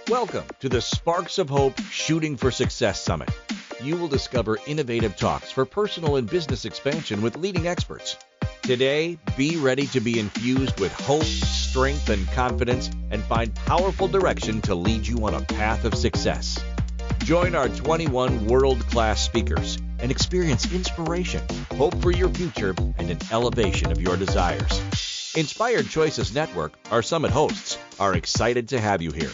Welcome to the Sparks of Hope Shooting for Success Summit. You will discover innovative talks for personal and business expansion with leading experts. Today, be ready to be infused with hope, strength, and confidence, and find powerful direction to lead you on a path of success. Join our 21 world-class speakers and experience inspiration, hope for your future, and an elevation of your desires. Inspired Choices Network, our summit hosts, are excited to have you here.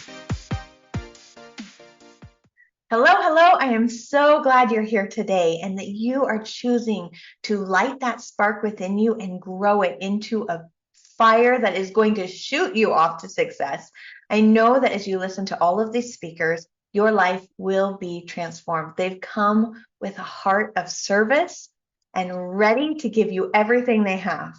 Hello. I am so glad you're here today and that you are choosing to light that spark within you and grow it into a fire that is going to shoot you off to success. I know that as you listen to all of these speakers, your life will be transformed. They've come with a heart of service and ready to give you everything they have.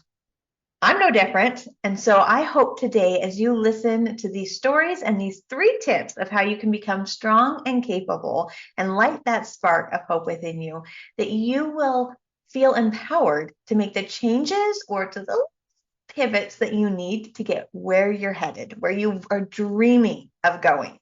I'm no different. And so I hope today, as you listen to these stories and these 3 tips of how you can become strong and capable and light that spark of hope within you, that you will feel empowered to make the changes or to the pivots that you need to get where you're headed, where you are dreaming of going.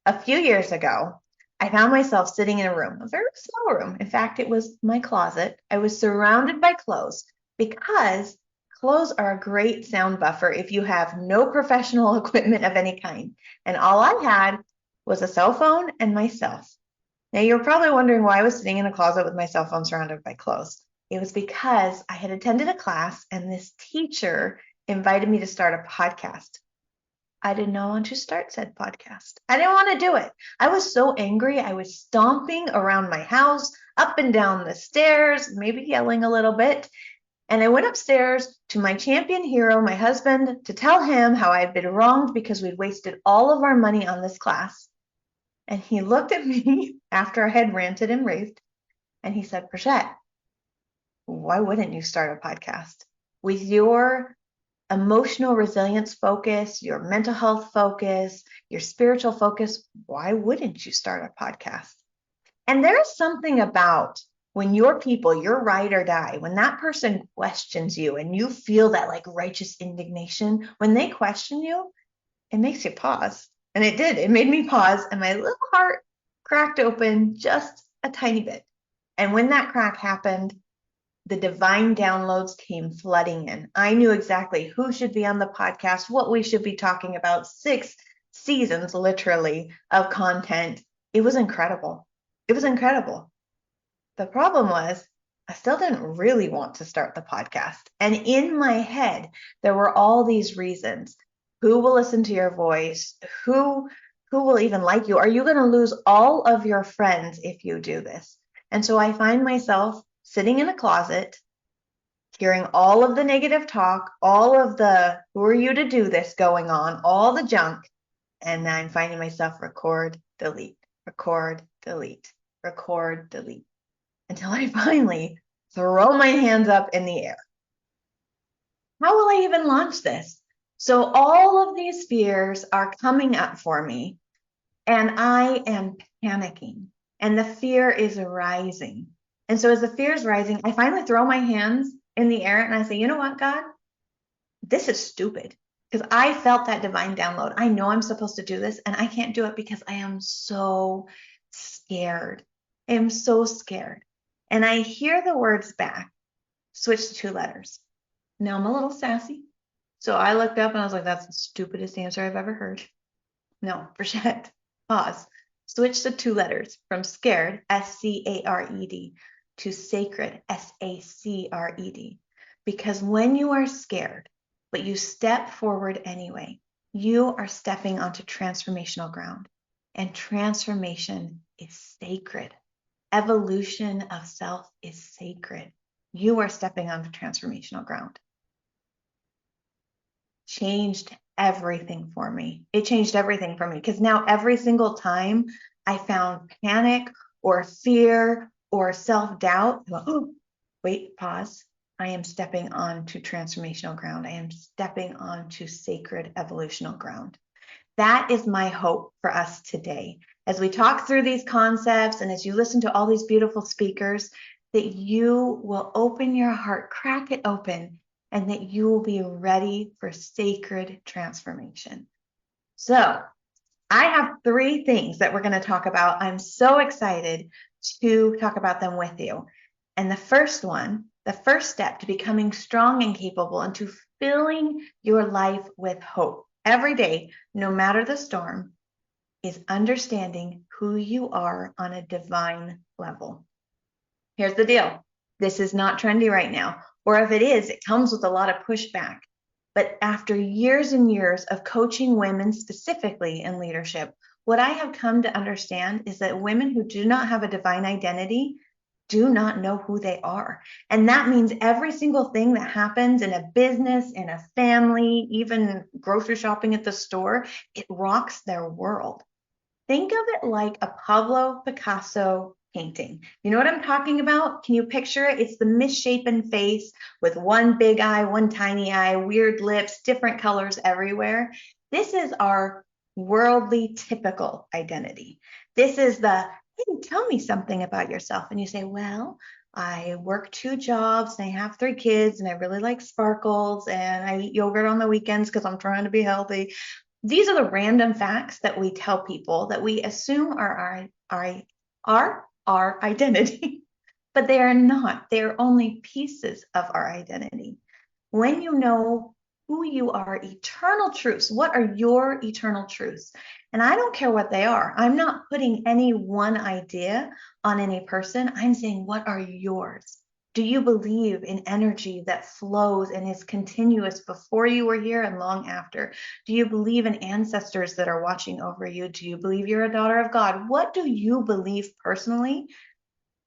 A few years ago, I found myself sitting in a room, a very small room. In fact, it was my closet. I was surrounded by clothes because clothes are a great sound buffer if you have no professional equipment of any kind. And all I had was a cell phone and myself. Now, you're probably wondering why I was sitting in a closet with my cell phone surrounded by clothes. It was because I had attended a class and this teacher invited me to start a podcast. I did not want to start said podcast. I didn't want to do it. I was so angry. I was stomping around my house, up and down the stairs, maybe yelling a little bit. And I went upstairs to my champion hero, my husband, to tell him how I had been wronged because we'd wasted all of our money on this class. And he looked at me after I had ranted and raved, and he said, Brigette, why wouldn't you start a podcast? With your emotional resilience focus, your mental health focus, your spiritual focus, why wouldn't you start a podcast? And there's something about when your people, your ride or die, when that person questions you and you feel that like righteous indignation, when they question you, it makes you pause. And it did. It made me pause and my little heart cracked open just a tiny bit. And when that crack happened, the divine downloads came flooding in. I knew exactly who should be on the podcast, what we should be talking about, 6 seasons literally of content. It was incredible. It was incredible. The problem was I still didn't really want to start the podcast. And in my head, there were all these reasons. Who will listen to your voice? Who will even like you? Are you going to lose all of your friends if you do this? And so I find myself sitting in a closet, hearing all of the negative talk, all of the who are you to do this going on, all the junk. And then I'm finding myself record, delete, record, delete, record, delete, until I finally throw my hands up in the air. How will I even launch this? So all of these fears are coming up for me, and I am panicking, and the fear is rising. And so as the fear is rising, I finally throw my hands in the air and I say, you know what, God? This is stupid, because I felt that divine download. I know I'm supposed to do this, and I can't do it because I am so scared. I am so scared. And I hear the words back, switch to 2 letters. Now I'm a little sassy. So I looked up and I was like, that's the stupidest answer I've ever heard. No, Brigette, pause. Switch to 2 letters from scared, S-C-A-R-E-D, to sacred, S-A-C-R-E-D. Because when you are scared, but you step forward anyway, you are stepping onto transformational ground. And transformation is sacred. Evolution of self is sacred. You are stepping onto transformational ground. Changed everything for me. It changed everything for me because now every single time I found panic or fear or self-doubt, oh, wait, pause. I am stepping onto transformational ground. I am stepping onto sacred evolutional ground. That is my hope for us today. As we talk through these concepts and as you listen to all these beautiful speakers, that you will open your heart, crack it open, and that you will be ready for sacred transformation. So I have 3 things that we're going to talk about. I'm so excited to talk about them with you. And the first one, the first step to becoming strong and capable and to filling your life with hope every day, no matter the storm, is understanding who you are on a divine level. Here's the deal. This is not trendy right now. Or if it is, it comes with a lot of pushback. But after years and years of coaching women specifically in leadership, what I have come to understand is that women who do not have a divine identity do not know who they are. And that means every single thing that happens in a business, in a family, even grocery shopping at the store, it rocks their world. Think of it like a Pablo Picasso painting. You know what I'm talking about? Can you picture it? It's the misshapen face with one big eye, one tiny eye, weird lips, different colors everywhere. This is our worldly typical identity. This is the, hey, tell me something about yourself. And you say, well, I work 2 jobs and I have 3 kids and I really like sparkles and I eat yogurt on the weekends because I'm trying to be healthy. These are the random facts that we tell people that we assume are our identity, but they are not. They are only pieces of our identity. When you know who you are, eternal truths, what are your eternal truths? And I don't care what they are. I'm not putting any one idea on any person. I'm saying, what are yours? Do you believe in energy that flows and is continuous before you were here and long after? Do you believe in ancestors that are watching over you? Do you believe you're a daughter of God? What do you believe personally,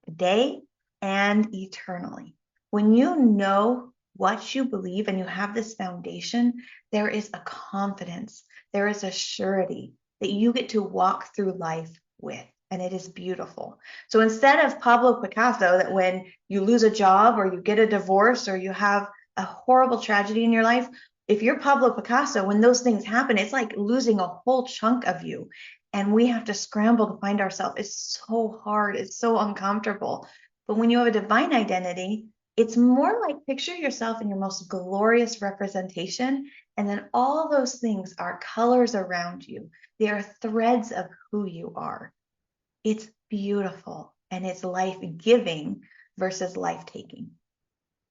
today and eternally? When you know what you believe and you have this foundation, there is a confidence, there is a surety that you get to walk through life with. And it is beautiful. So instead of Pablo Picasso, that when you lose a job or you get a divorce or you have a horrible tragedy in your life, if you're Pablo Picasso, when those things happen, it's like losing a whole chunk of you. And we have to scramble to find ourselves. It's so hard. It's so uncomfortable. But when you have a divine identity, it's more like picture yourself in your most glorious representation. And then all those things are colors around you. They are threads of who you are. It's beautiful and it's life-giving versus life-taking.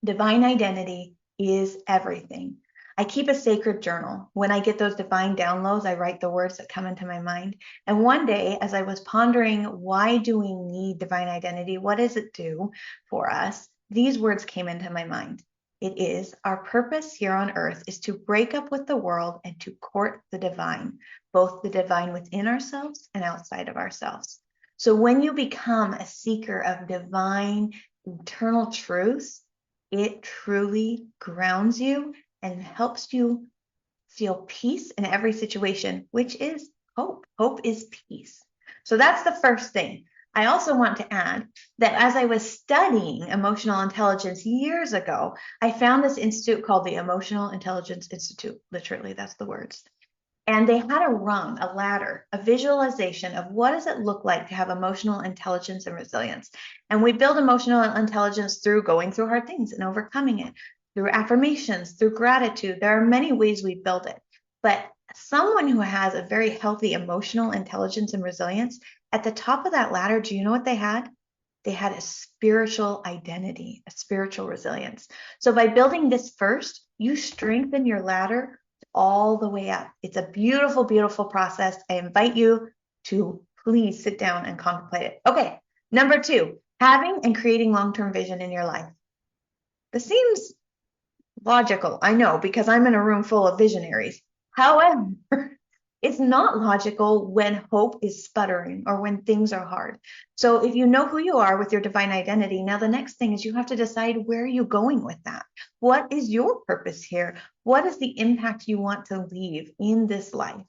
Divine identity is everything. I keep a sacred journal. When I get those divine downloads, I write the words that come into my mind. And one day, as I was pondering, why do we need divine identity? What does it do for us? These words came into my mind. It is, our purpose here on earth is to break up with the world and to court the divine, both the divine within ourselves and outside of ourselves. So when you become a seeker of divine, eternal truths, it truly grounds you and helps you feel peace in every situation, which is hope. Hope is peace. So that's the first thing. I also want to add that as I was studying emotional intelligence years ago, I found this institute called the Emotional Intelligence Institute. Literally, that's the words. And they had a rung, a ladder, a visualization of what does it look like to have emotional intelligence and resilience. And we build emotional intelligence through going through hard things and overcoming it, through affirmations, through gratitude. There are many ways we build it. But someone who has a very healthy emotional intelligence and resilience, at the top of that ladder, do you know what they had? They had a spiritual identity, a spiritual resilience. So by building this first, you strengthen your ladder all the way up. It's a beautiful, beautiful process. I invite you to please sit down and contemplate it. Okay, number 2, having and creating long-term vision in your life. This seems logical, I know, because I'm in a room full of visionaries. However, it's not logical when hope is sputtering or when things are hard. So if you know who you are with your divine identity, now the next thing is you have to decide, where are you going with that? What is your purpose here? What is the impact you want to leave in this life?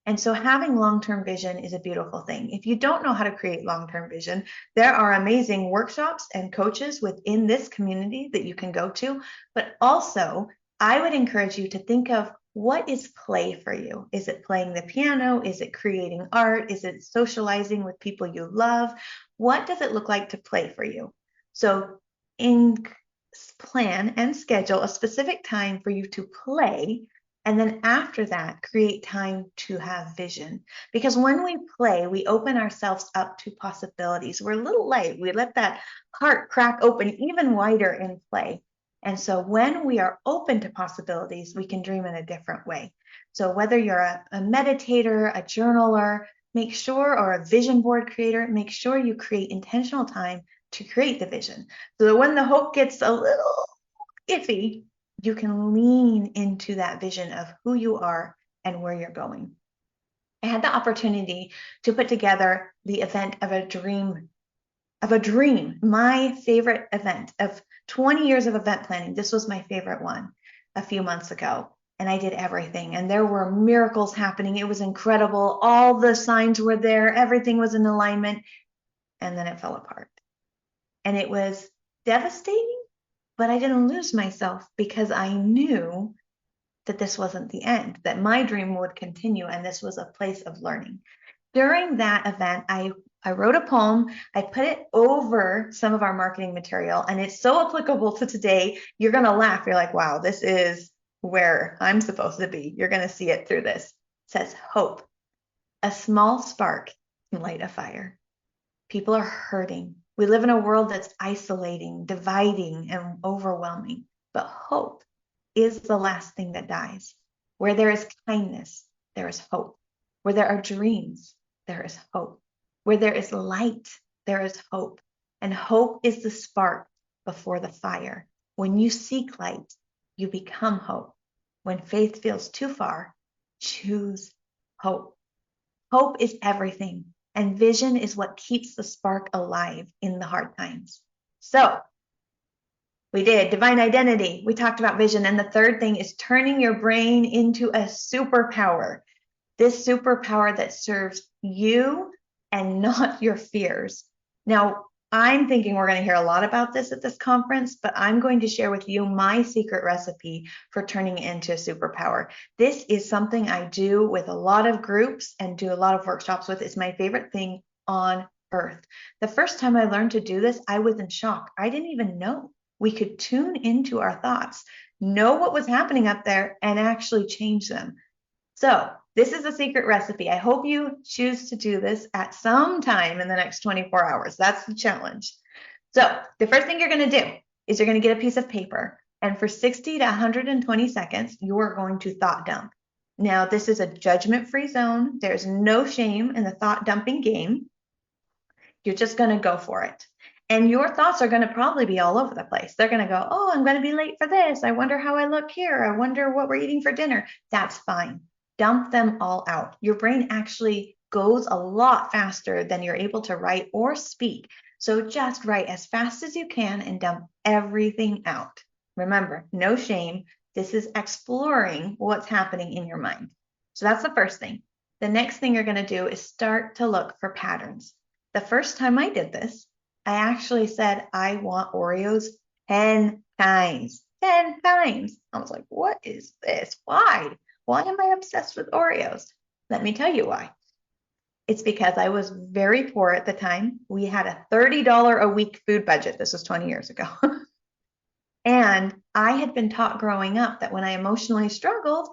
And so having long-term vision is a beautiful thing. If you don't know how to create long-term vision, there are amazing workshops and coaches within this community that you can go to. But also, I would encourage you to think of, what is play for you? Is it playing the piano? Is it creating art? Is it socializing with people you love? What does it look like to play for you? So plan and schedule a specific time for you to play And then after that, create time to have vision. Because when we play, we open ourselves up to possibilities. We're a little light. We let that heart crack open even wider in play. And so when we are open to possibilities, we can dream in a different way. So whether you're a meditator, a journaler, make sure, or a vision board creator, make sure you create intentional time to create the vision. So that when the hope gets a little iffy, you can lean into that vision of who you are and where you're going. I had the opportunity to put together the event of a dream, my favorite event of 20 years of event planning. This was my favorite one a few months ago. And I did everything. And there were miracles happening. It was incredible. All the signs were there. Everything was in alignment. And then it fell apart. And it was devastating, but I didn't lose myself because I knew that this wasn't the end, that my dream would continue. And this was a place of learning. During that event, I wrote a poem. I put it over some of our marketing material, and it's so applicable to today. You're going to laugh. You're like, wow, this is where I'm supposed to be. You're going to see it through this. It says, hope. A small spark can light a fire. People are hurting. We live in a world that's isolating, dividing, and overwhelming. But hope is the last thing that dies. Where there is kindness, there is hope. Where there are dreams, there is hope. Where there is light, there is hope. And hope is the spark before the fire. When you seek light, you become hope. When faith feels too far, choose hope. Hope is everything, and vision is what keeps the spark alive in the hard times. So, we did divine identity. We talked about vision. And the third thing is turning your brain into a superpower. This superpower that serves you and not your fears. Now, I'm thinking we're going to hear a lot about this at this conference, but I'm going to share with you my secret recipe for turning it into a superpower. This is something I do with a lot of groups and do a lot of workshops with. It's my favorite thing on earth. The first time I learned to do this, I was in shock. I didn't even know we could tune into our thoughts, know what was happening up there, and actually change them. So this is a secret recipe. I hope you choose to do this at some time in the next 24 hours. That's the challenge. So the first thing you're going to do is you're going to get a piece of paper. And for 60 to 120 seconds, you're going to thought dump. Now, this is a judgment-free zone. There's no shame in the thought dumping game. You're just going to go for it. And your thoughts are going to probably be all over the place. They're going to go, oh, I'm going to be late for this. I wonder how I look here. I wonder what we're eating for dinner. That's fine. Dump them all out. Your brain actually goes a lot faster than you're able to write or speak. So just write as fast as you can and dump everything out. Remember, no shame. This is exploring what's happening in your mind. So that's the first thing. The next thing you're going to do is start to look for patterns. The first time I did this, I actually said, I want Oreos 10 times. 10 times. I was like, what is this? Why? Why am I obsessed with Oreos? Let me tell you why. It's because I was very poor at the time. We had a $30 a week food budget. This was 20 years ago. And I had been taught growing up that when I emotionally struggled,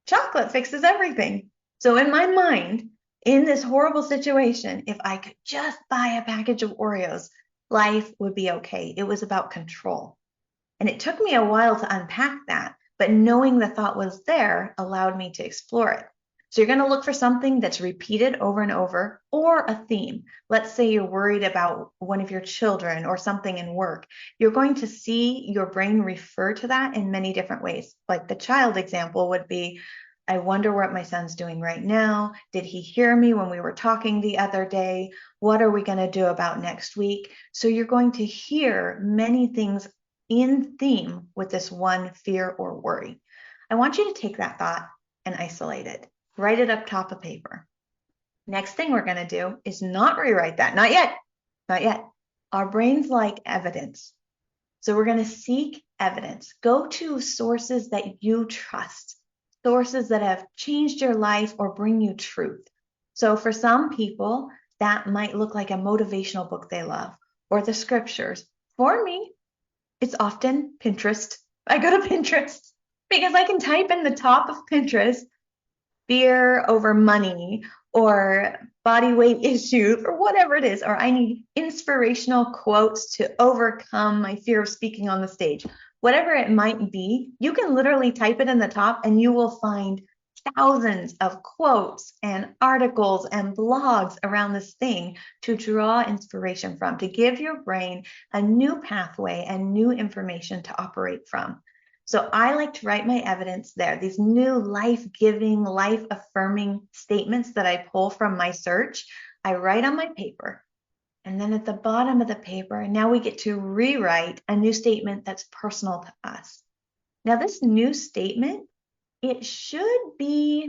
chocolate fixes everything. So in my mind, in this horrible situation, if I could just buy a package of Oreos, life would be okay. It was about control. And it took me a while to unpack that, but knowing the thought was there allowed me to explore it. So you're going to look for something that's repeated over and over, or a theme. Let's say you're worried about one of your children or something in work. You're going to see your brain refer to that in many different ways. Like the child example would be, I wonder what my son's doing right now. Did he hear me when we were talking the other day? What are we going to do about next week? So you're going to hear many things in theme with this one fear or worry. I want you to take that thought and isolate it. Write it up top of paper. Next thing we're going to do is not rewrite that. Not yet. Not yet. Our brains like evidence. So we're going to seek evidence. Go to sources that you trust. Sources that have changed your life or bring you truth. So for some people, that might look like a motivational book they love or the scriptures. For me, it's often Pinterest. I go to Pinterest Because I can type in the top of Pinterest, fear over money or body weight issues or whatever it is, or I need inspirational quotes to overcome my fear of speaking on the stage. Whatever it might be, you can literally type it in the top and you will find thousands of quotes and articles and blogs around this thing to draw inspiration from, to give your brain a new pathway and new information to operate from. So I like to write my evidence there, these new life-giving, life-affirming statements that I pull from my search, I write on my paper. And then at the bottom of the paper, now we get to rewrite a new statement that's personal to us. Now this new statement, it should be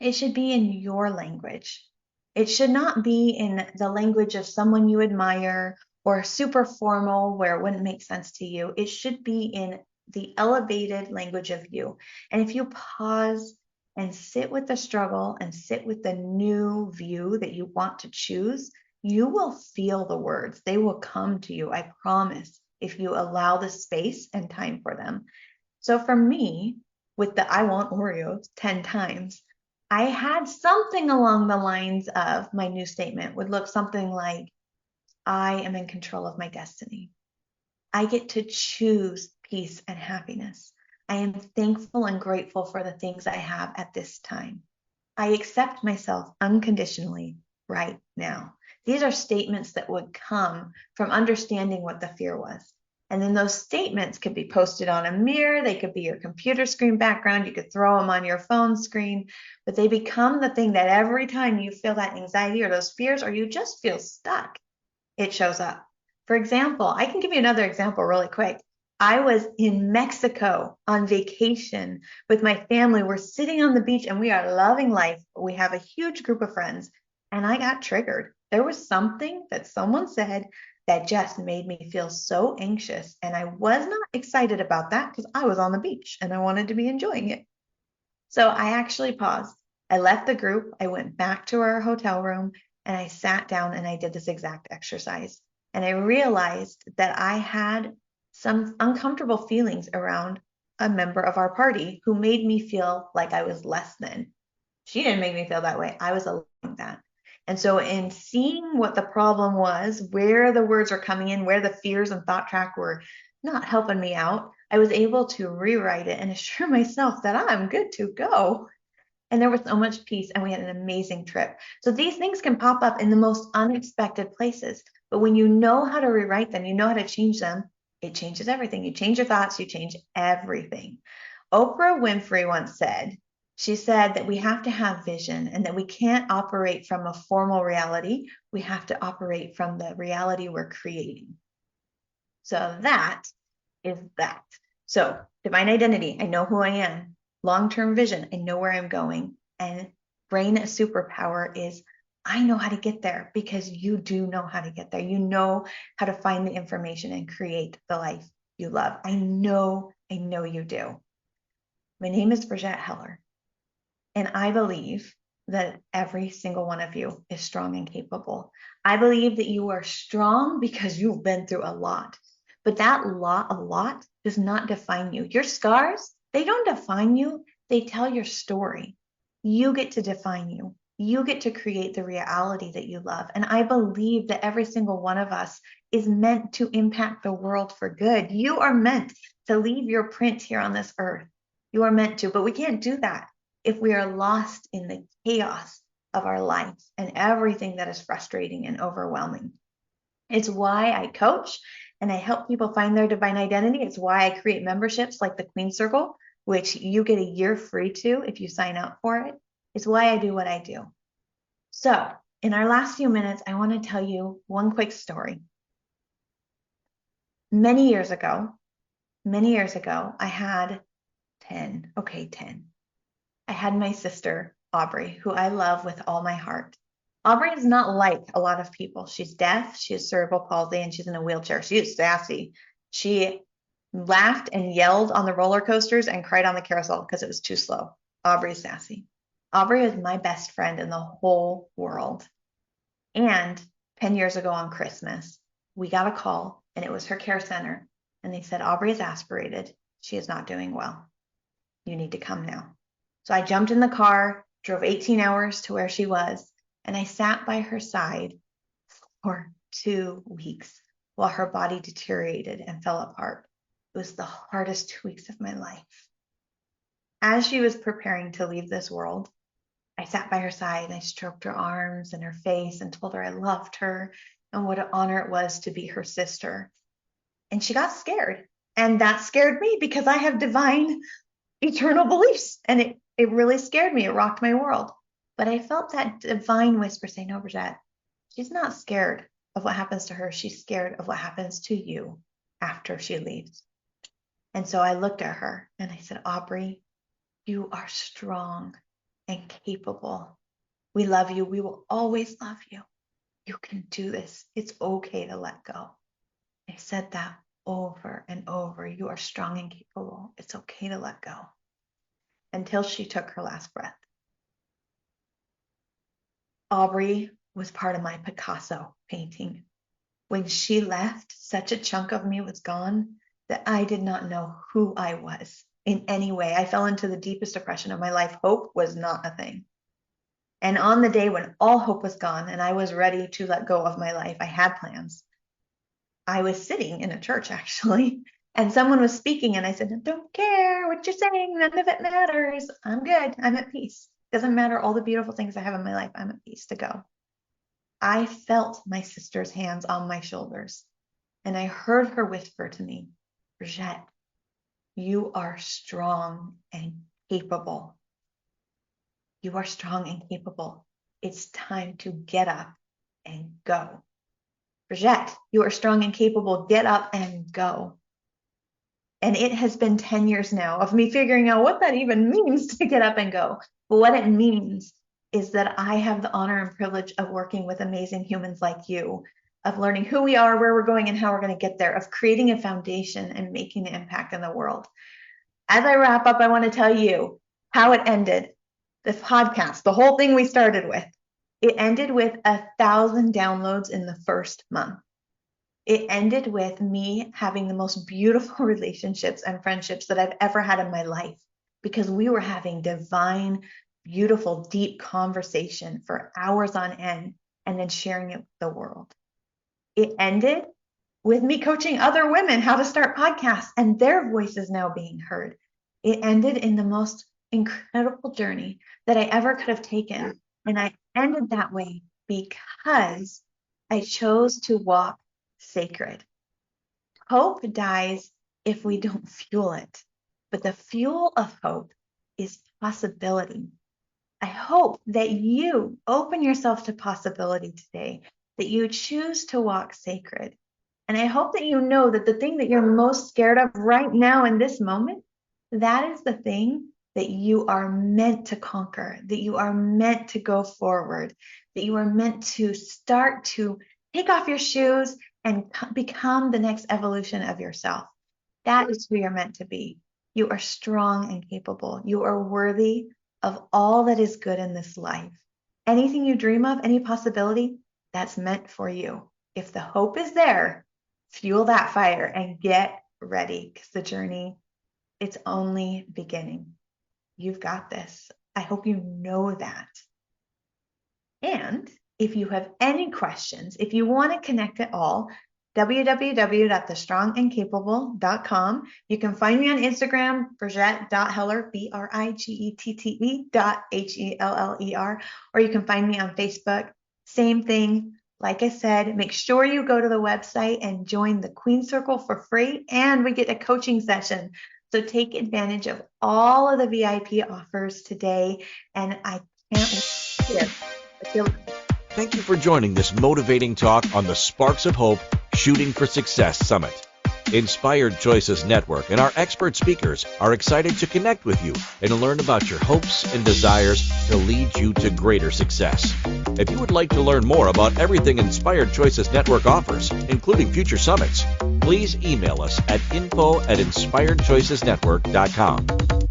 in your language. It should not be in the language of someone you admire or super formal where it wouldn't make sense to you. It should be in the elevated language of you. And if you pause and sit with the struggle and sit with the new view that you want to choose, you will feel the words. They will come to you, I promise, if you allow the space and time for them. So for me, with the I want Oreos 10 times, I had something along the lines of my new statement would look something like, I am in control of my destiny. I get to choose peace and happiness. I am thankful and grateful for the things I have at this time. I accept myself unconditionally right now. These are statements that would come from understanding what the fear was. And then those statements could be posted on a mirror. They could be your computer screen background. You could throw them on your phone screen, but they become the thing that every time you feel that anxiety or those fears, or you just feel stuck, it shows up. For example, I can give you another example really quick. I was in Mexico on vacation with my family. We're sitting on the beach and we are loving life. We have a huge group of friends and I got triggered. There was something that someone said that just made me feel so anxious. And I was not excited about that because I was on the beach and I wanted to be enjoying it. So I actually paused. I left the group. I went back to our hotel room and I sat down and I did this exact exercise. And I realized that I had some uncomfortable feelings around a member of our party who made me feel like I was less than. She didn't make me feel that way. I was allowing that. And so in seeing what the problem was, where the words were coming in, where the fears and thought track were not helping me out, I was able to rewrite it and assure myself that I'm good to go. And there was so much peace and we had an amazing trip. So these things can pop up in the most unexpected places. But when you know how to rewrite them, you know how to change them, it changes everything. You change your thoughts, you change everything. Oprah Winfrey once said, she said that we have to have vision and that we can't operate from a formal reality. We have to operate from the reality we're creating. So that is that. So divine identity, I know who I am. Long-term vision, I know where I'm going. And brain superpower is I know how to get there because you do know how to get there. You know how to find the information and create the life you love. I know you do. My name is Brigette Heller, and I believe that every single one of you is strong and capable. I believe that you are strong because you've been through a lot. But that a lot does not define you. Your scars, they don't define you. They tell your story. You get to define you. You get to create the reality that you love. And I believe that every single one of us is meant to impact the world for good. You are meant to leave your print here on this earth. You are meant to, but we can't do that if we are lost in the chaos of our life and everything that is frustrating and overwhelming. It's why I coach and I help people find their divine identity. It's why I create memberships like the Queen Circle, which you get a year free to if you sign up for it. It's why I do what I do. So in our last few minutes, I want to tell you one quick story. Many years ago, I had 10. I had my sister, Aubrey, who I love with all my heart. Aubrey is not like a lot of people. She's deaf, she has cerebral palsy, and she's in a wheelchair. She is sassy. She laughed and yelled on the roller coasters and cried on the carousel because it was too slow. Aubrey's sassy. Aubrey is my best friend in the whole world. And 10 years ago on Christmas, we got a call, and it was her care center. And they said, Aubrey is aspirated. She is not doing well. you need to come now. So I jumped in the car, drove 18 hours to where she was, and I sat by her side for 2 weeks while her body deteriorated and fell apart. It was the hardest 2 weeks of my life. As she was preparing to leave this world, I sat by her side and I stroked her arms and her face and told her I loved her and what an honor it was to be her sister. And she got scared. And that scared me because I have divine, eternal beliefs. And it really scared me. It rocked my world. But I felt that divine whisper say, no, Brigette, she's not scared of what happens to her. She's scared of what happens to you after she leaves. And so I looked at her and I said, Aubrey, you are strong and capable. We love you. We will always love you. You can do this. It's okay to let go. I said that over and over. You are strong and capable. It's okay to let go. Until she took her last breath. Aubrey was part of my Picasso painting. When she left, such a chunk of me was gone that I did not know who I was in any way. I fell into the deepest depression of my life. Hope was not a thing. And on the day when all hope was gone and I was ready to let go of my life, I had plans. I was sitting in a church actually, and someone was speaking and I said, I don't care what you're saying. None of it matters. I'm good. I'm at peace. Doesn't matter all the beautiful things I have in my life. I'm at peace to go. I felt my sister's hands on my shoulders and I heard her whisper to me, Brigette, you are strong and capable. You are strong and capable. It's time to get up and go. Brigette, you are strong and capable. Get up and go. And it has been 10 years now of me figuring out what that even means to get up and go. But what it means is that I have the honor and privilege of working with amazing humans like you, of learning who we are, where we're going, and how we're going to get there, of creating a foundation and making an impact in the world. As I wrap up, I want to tell you how it ended. This podcast, the whole thing we started with, it ended with 1,000 downloads in the first month. It ended with me having the most beautiful relationships and friendships that I've ever had in my life because we were having divine, beautiful, deep conversation for hours on end and then sharing it with the world. It ended with me coaching other women how to start podcasts and their voices now being heard. It ended in the most incredible journey that I ever could have taken. And I ended that way because I chose to walk sacred. Hope dies if we don't fuel it, but the fuel of hope is possibility. I hope that you open yourself to possibility today, that you choose to walk sacred. And I hope that you know that the thing that you're most scared of right now in this moment, that is the thing that you are meant to conquer, that you are meant to go forward, that you are meant to start to take off your shoes and become the next evolution of yourself. That is who you're meant to be. You are strong and capable. You are worthy of all that is good in this life. Anything you dream of, any possibility, that's meant for you. If the hope is there, fuel that fire and get ready because the journey, it's only beginning. You've got this. I hope you know that. And if you have any questions, if you want to connect at all, www.thestrongandcapable.com. You can find me on Instagram, Brigette.Heller, Brigette.Heller, or you can find me on Facebook. Same thing. Like I said, make sure you go to the website and join the Queen Circle for free, and we get a coaching session. So take advantage of all of the VIP offers today, and I can't wait to Thank you for joining this motivating talk on the Sparks of Hope Shooting for Success Summit. Inspired Choices Network and our expert speakers are excited to connect with you and learn about your hopes and desires to lead you to greater success. If you would like to learn more about everything Inspired Choices Network offers, including future summits, please email us at info@inspiredchoicesnetwork.com.